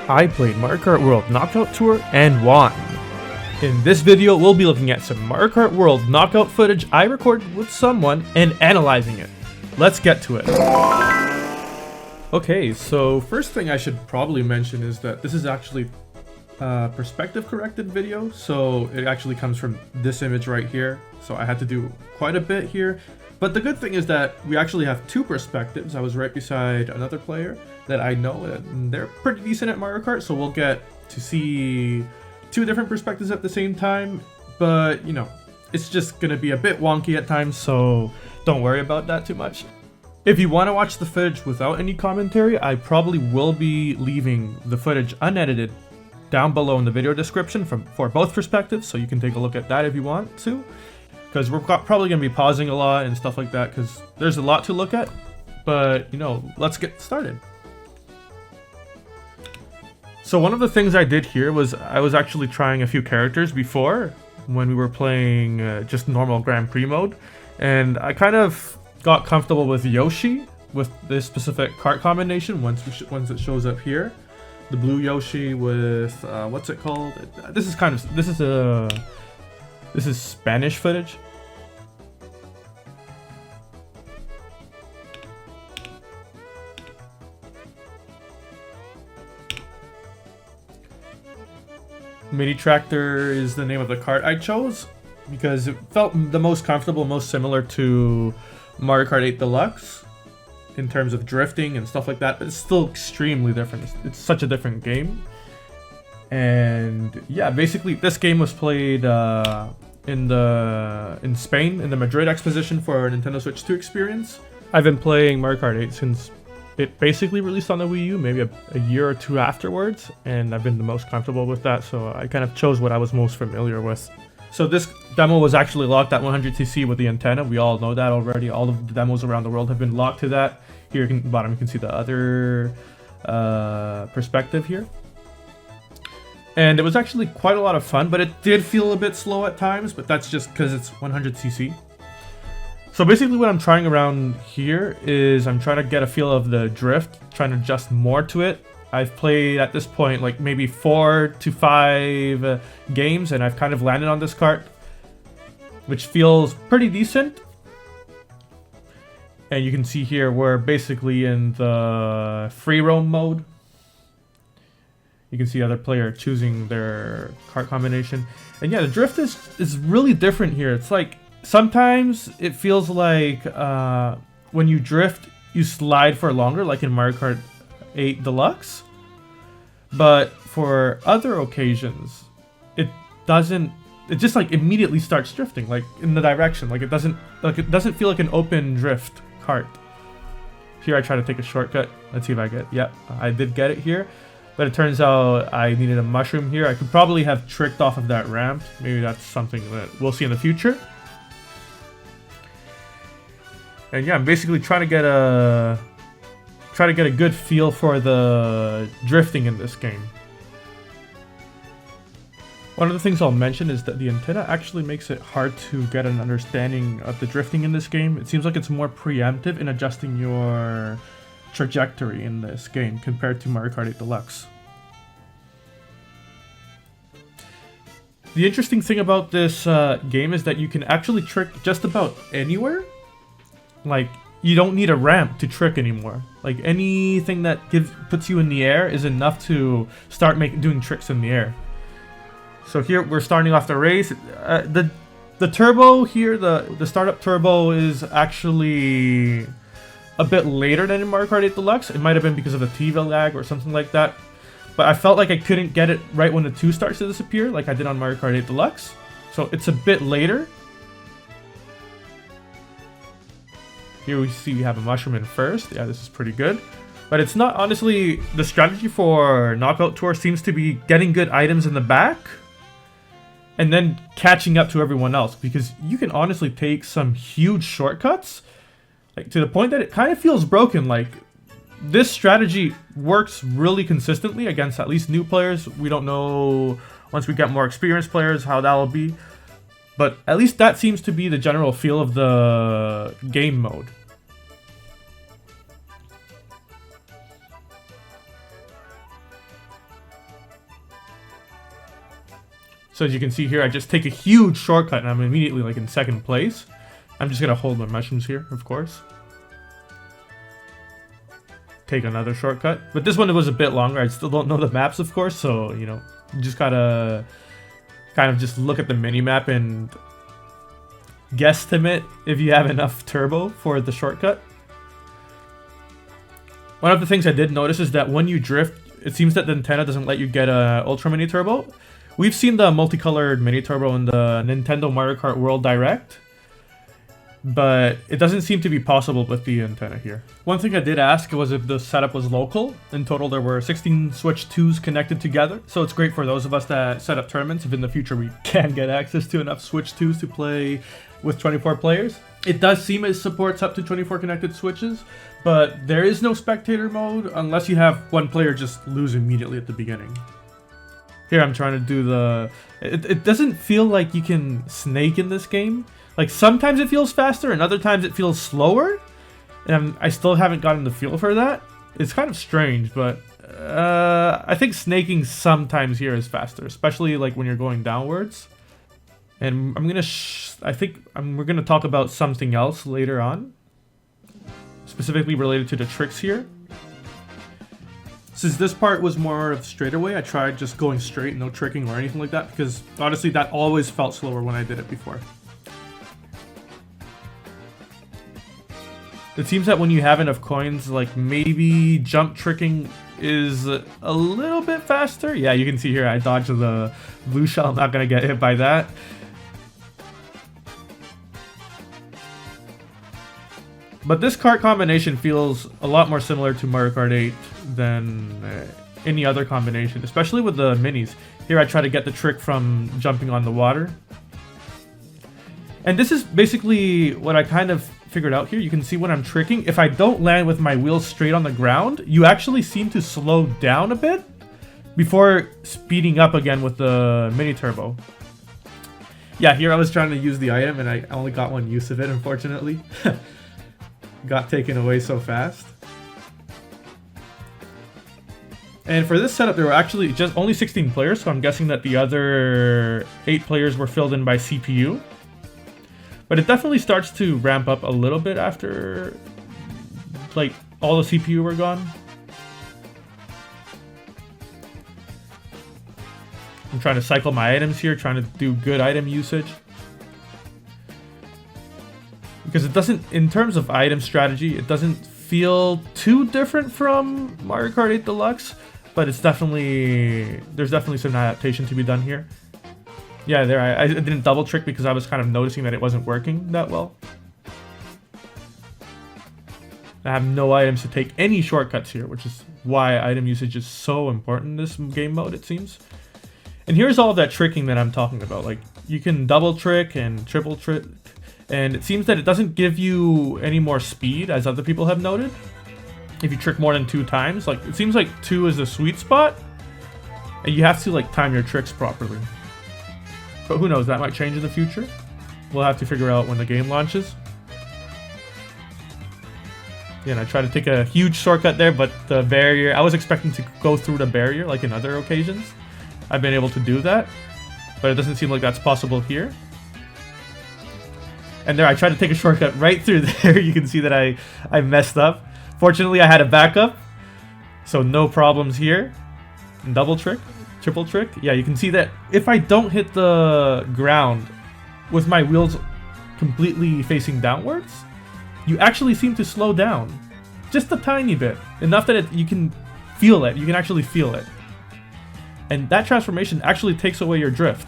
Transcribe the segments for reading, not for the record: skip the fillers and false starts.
I played Mario Kart World Knockout Tour and won. In this video, we'll be looking at some Mario Kart World knockout footage I recorded with someone and analyzing it. Let's get to it. Okay, so first thing I should probably mention is that this is actually a perspective corrected video, so it actually comes from this image right here. So I had to do quite a bit here. But the good thing is that we actually have two perspectives. I was right beside another player that I know, and they're pretty decent at Mario Kart, so we'll get to see two different perspectives at the same time. But, you know, it's just gonna be a bit wonky at times, so don't worry about that too much. If you want to watch the footage without any commentary, I probably will be leaving the footage unedited down below in the video description for both perspectives, so you can take a look at that if you want to. Because we're probably going to be pausing a lot and stuff like that, because there's a lot to look at. But, you know, let's get started. So one of the things I did here was I was actually trying a few characters before when we were playing just normal Grand Prix mode. And I kind of got comfortable with Yoshi, with this specific kart combination once it shows up here. The blue Yoshi with, what's it called? This is Spanish footage. Mini Tractor is the name of the kart I chose because it felt the most comfortable, most similar to Mario Kart 8 Deluxe in terms of drifting and stuff like that, but it's still extremely different. It's such a different game. And yeah, basically this game was played in Spain, in the Madrid exposition for Nintendo Switch 2 experience. I've been playing Mario Kart 8 since it basically released on the Wii U, maybe a year or two afterwards, and I've been the most comfortable with that, so I kind of chose what I was most familiar with. So this demo was actually locked at 100cc with the antenna. We all know that already. All of the demos around the world have been locked to that. Here at the bottom you can see the other perspective here. And it was actually quite a lot of fun, but it did feel a bit slow at times, but that's just because it's 100cc. So basically what I'm trying around here is I'm trying to get a feel of the drift, trying to adjust more to it. I've played at this point like maybe 4 to 5 games, and I've kind of landed on this kart, which feels pretty decent. And you can see here we're basically in the free roam mode. You can see other player choosing their kart combination. And yeah, the drift is really different here. It's like sometimes it feels like when you drift, you slide for longer, like in Mario Kart 8 Deluxe. But for other occasions, it doesn't. It just like immediately starts drifting, like in the direction. Like it doesn't feel like an open drift kart. Here I try to take a shortcut. Let's see if I get. Yep, I did get it here. But it turns out I needed a mushroom here. I could probably have tricked off of that ramp. Maybe that's something that we'll see in the future. And yeah, I'm basically trying to get a good feel for the drifting in this game. One of the things I'll mention is that the antenna actually makes it hard to get an understanding of the drifting in this game. It seems like it's more preemptive in adjusting your trajectory in this game compared to Mario Kart 8 Deluxe. The interesting thing about this game is that you can actually trick just about anywhere. Like, you don't need a ramp to trick anymore. Like, anything that puts you in the air is enough to start doing tricks in the air. So here we're starting off the race. The turbo here, the startup turbo is actually a bit later than in Mario Kart 8 Deluxe. It might have been because of the TV lag or something like that. But I felt like I couldn't get it right when the 2 starts to disappear like I did on Mario Kart 8 Deluxe. So it's a bit later. Here we see we have a mushroom in first. Yeah, this is pretty good. But it's not, honestly, the strategy for Knockout Tour seems to be getting good items in the back and then catching up to everyone else, because you can honestly take some huge shortcuts, like to the point that it kind of feels broken. Like, this strategy works really consistently against at least new players. We don't know, once we get more experienced players, how that'll be. But at least that seems to be the general feel of the game mode. So as you can see here, I just take a huge shortcut and I'm immediately like in second place. I'm just gonna hold my mushrooms here, of course. Take another shortcut. But this one was a bit longer. I still don't know the maps, of course, so, you know, you just gotta kind of just look at the mini-map and guesstimate if you have enough turbo for the shortcut. One of the things I did notice is that when you drift, it seems that the Nintendo doesn't let you get a Ultra Mini Turbo. We've seen the multicolored Mini Turbo in the Nintendo Mario Kart World Direct, but it doesn't seem to be possible with the antenna here. One thing I did ask was if the setup was local. In total, there were 16 Switch 2s connected together, so it's great for those of us that set up tournaments if in the future we can get access to enough Switch 2s to play with 24 players. It does seem it supports up to 24 connected Switches, but there is no spectator mode unless you have one player just lose immediately at the beginning. Here I'm trying to do the... It doesn't feel like you can snake in this game. Like, sometimes it feels faster and other times it feels slower. And I still haven't gotten the feel for that. It's kind of strange, but I think snaking sometimes here is faster, especially like when you're going downwards. And I'm gonna... we're gonna talk about something else later on, specifically related to the tricks here. Since this part was more of straightaway, I tried just going straight, no tricking or anything like that, because honestly that always felt slower when I did it before. It seems that when you have enough coins, like maybe jump tricking is a little bit faster. Yeah, you can see here I dodged the blue shell. I'm not going to get hit by that. But this cart combination feels a lot more similar to Mario Kart 8 than any other combination, especially with the minis. Here I try to get the trick from jumping on the water. And this is basically what I kind of figured out here. You can see when I'm tricking, if I don't land with my wheels straight on the ground, you actually seem to slow down a bit before speeding up again with the mini turbo. Yeah, here I was trying to use the item and I only got one use of it, unfortunately. Got taken away so fast. And for this setup, there were actually just only 16 players, so I'm guessing that the other 8 players were filled in by CPU. But it definitely starts to ramp up a little bit after, like, all the CPU were gone. I'm trying to cycle my items here, trying to do good item usage. Because it doesn't, in terms of item strategy, it doesn't feel too different from Mario Kart 8 Deluxe, but it's definitely, there's definitely some adaptation to be done here. Yeah, there, I didn't double trick because I was kind of noticing that it wasn't working that well. I have no items to take any shortcuts here, which is why item usage is so important in this game mode, it seems. And here's all of that tricking that I'm talking about. Like, you can double trick and triple trick, and it seems that it doesn't give you any more speed, as other people have noted, if you trick more than 2 times. Like, it seems like 2 is the sweet spot, and you have to, like, time your tricks properly. But who knows, that might change in the future. We'll have to figure out when the game launches. Yeah, and I tried to take a huge shortcut there, but the barrier, I was expecting to go through the barrier like in other occasions. I've been able to do that, but it doesn't seem like that's possible here. And there, I tried to take a shortcut right through there. You can see that I messed up. Fortunately, I had a backup, so no problems here. And double trick, triple trick. Yeah, you can see that if I don't hit the ground with my wheels completely facing downwards, you actually seem to slow down. Just a tiny bit. Enough that you can feel it. You can actually feel it. And that transformation actually takes away your drift.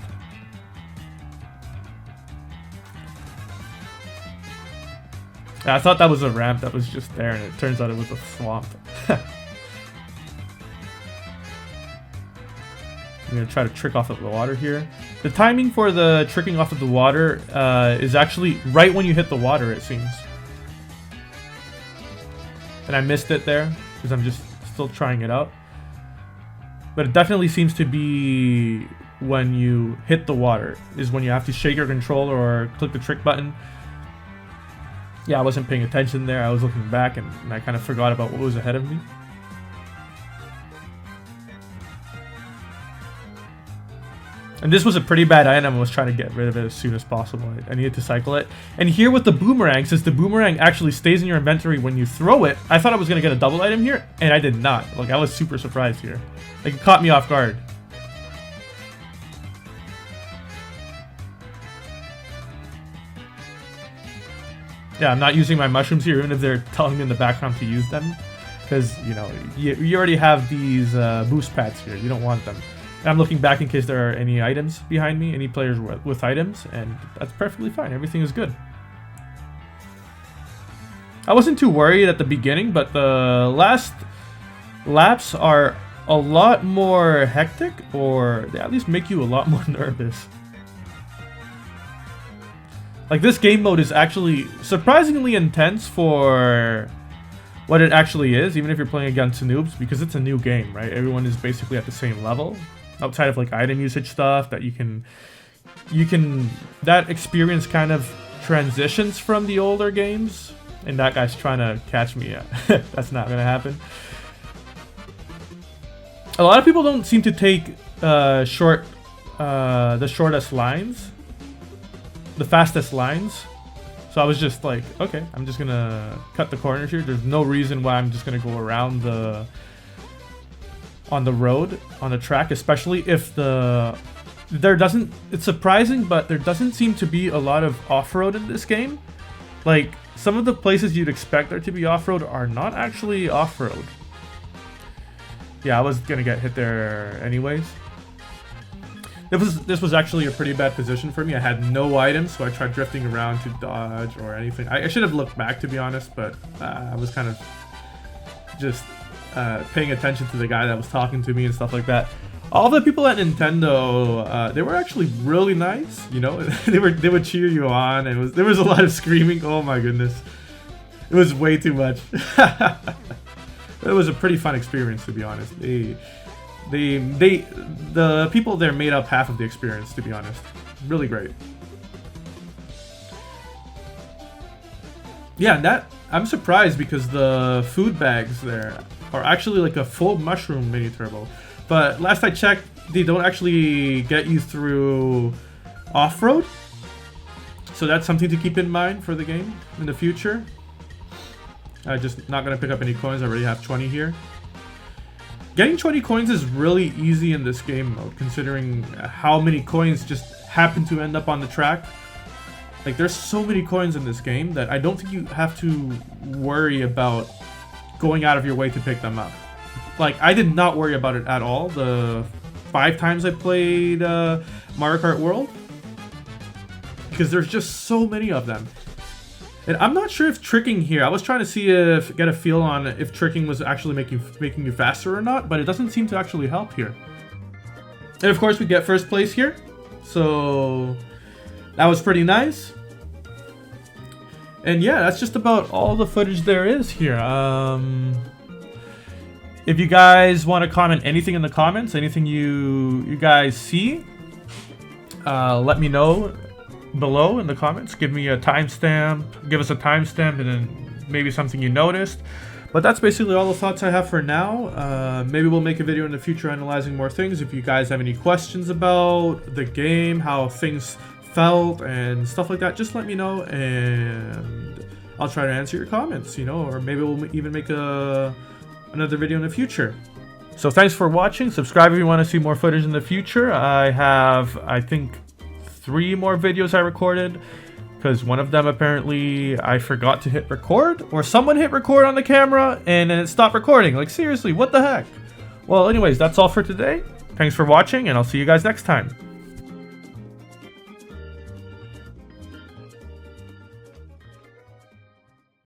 I thought that was a ramp that was just there, and it turns out it was a swamp. I'm going to try to trick off of the water here. The timing for the tricking off of the water is actually right when you hit the water, it seems. And I missed it there, because I'm just still trying it out. But it definitely seems to be when you hit the water, is when you have to shake your controller or click the trick button. Yeah, I wasn't paying attention there. I was looking back and I kind of forgot about what was ahead of me. And this was a pretty bad item. I was trying to get rid of it as soon as possible. I needed to cycle it. And here with the boomerang, since the boomerang actually stays in your inventory when you throw it, I thought I was going to get a double item here, and I did not. Like, I was super surprised here. Like, it caught me off guard. Yeah, I'm not using my mushrooms here, even if they're telling me in the background to use them. Because, you know, you already have these boost pads here. You don't want them. And I'm looking back in case there are any items behind me, any players with items, and that's perfectly fine. Everything is good. I wasn't too worried at the beginning, but the last laps are a lot more hectic, or they at least make you a lot more nervous. Like, this game mode is actually surprisingly intense for what it actually is, even if you're playing against noobs, because it's a new game, right? Everyone is basically at the same level. Outside of like item usage stuff that you can that experience kind of transitions from the older games, and that guy's trying to catch me. That's not gonna happen. A lot of people don't seem to take the shortest lines, the fastest lines. So I was just like, okay, I'm just gonna cut the corners here. There's no reason why I'm just gonna go around on the road, on the track, especially if it's surprising, but there doesn't seem to be a lot of off-road in this game. Like, some of the places you'd expect there to be off-road are not actually off-road. Yeah, I was gonna get hit there anyways. This was actually a pretty bad position for me. I had no items, so I tried drifting around to dodge or anything. I should have looked back, to be honest, but I was kind of just paying attention to the guy that was talking to me and stuff like that. All the people at Nintendo, they were actually really nice. You know, they would cheer you on, and there was a lot of screaming. Oh my goodness, it was way too much. It was a pretty fun experience, to be honest. The people there made up half of the experience, to be honest. Really great. Yeah, and I'm surprised because the food bags there are actually like a full mushroom mini turbo. But last I checked, they don't actually get you through off-road. So that's something to keep in mind for the game in the future. I'm just not going to pick up any coins. I already have 20 here. Getting 20 coins is really easy in this game mode, considering how many coins just happen to end up on the track. Like, there's so many coins in this game that I don't think you have to worry about going out of your way to pick them up. Like, I did not worry about it at all the 5 times I played Mario Kart World, because there's just so many of them. And I'm not sure if tricking here, I was trying to get a feel on if tricking was actually making you faster or not, but it doesn't seem to actually help here. And of course we get first place here, so that was pretty nice. And yeah, that's just about all the footage there is here. If you guys want to comment anything in the comments, anything you guys see, let me know below in the comments. Give me a timestamp, give us a timestamp, and then maybe something you noticed. But that's basically all the thoughts I have for now. Maybe we'll make a video in the future analyzing more things. If you guys have any questions about the game, how things felt and stuff like that, just let me know and I'll try to answer your comments, you know, or maybe we'll even make another video in the future. So thanks for watching. Subscribe if you want to see more footage in the future. I have, I think, 3 more videos I recorded, because one of them apparently I forgot to hit record, or someone hit record on the camera and then it stopped recording. Like, seriously, what the heck? Well, anyways, that's all for today. Thanks for watching, and I'll see you guys next time.